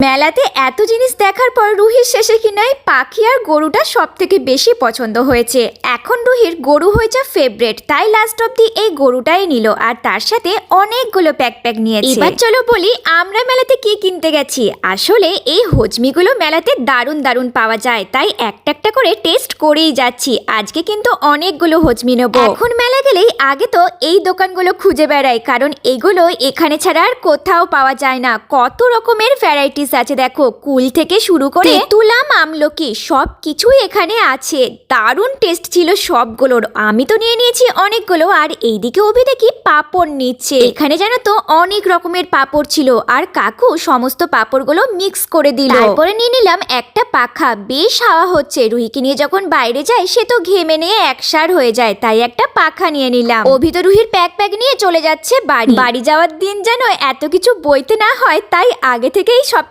মেলাতে এত জিনিস দেখার পর রুহির শেষে কিনা এই পাখি আর গরুটা সব থেকে বেশি পছন্দ হয়েছে। এখন রুহির গরু হয়েছে ফেভারিট, তাই লাস্ট অব্দি এই গরুটাই নিল আর তার সাথে অনেকগুলো প্যাক নিয়েছে। এবার চলো বলি আমরা মেলাতে কি কিনতে গেছি। আসলে এই হজমিগুলো মেলাতে দারুণ দারুণ পাওয়া যায়, তাই একটা একটা করে টেস্ট করেই যাচ্ছি। আজকে কিন্তু অনেকগুলো হজমি নেব। এখন মেলা গেলেই আগে তো এই দোকানগুলো খুঁজে বেড়াই, কারণ এগুলো এখানে ছাড়া আর কোথাও পাওয়া যায় না। কত রকমের ভ্যারাইটিস আছে, দেখো কুল থেকে শুরু করে তুলা আমলকি সব কিছুই এখানে আছে। দারুণ টেস্ট ছিল সবগুলোর। আমি তো নিয়ে নিয়েছি অনেকগুলো, আর এইদিকে অভি দেখি পাপড় নিচ্ছে। এখানে জানো তো অনেক রকমের পাপড় ছিল, আর কাকু সমস্ত পাপড়গুলো মিক্স করে দিল। তারপরে নিয়ে নিলাম একটা পাখা, বেশ হাওয়া হচ্ছে। রুহিকে নিয়ে যখন বাইরে যায় সে তো ঘেমে নিয়ে একসার হয়ে যায়, তাই একটা পাখা নিয়ে নিলাম। অভি তো রুহির প্যাক নিয়ে চলে যাচ্ছে বাড়ি যাওয়ার দিন যেন এত কিছু বইতে না হয়, তাই আগে থেকেই সব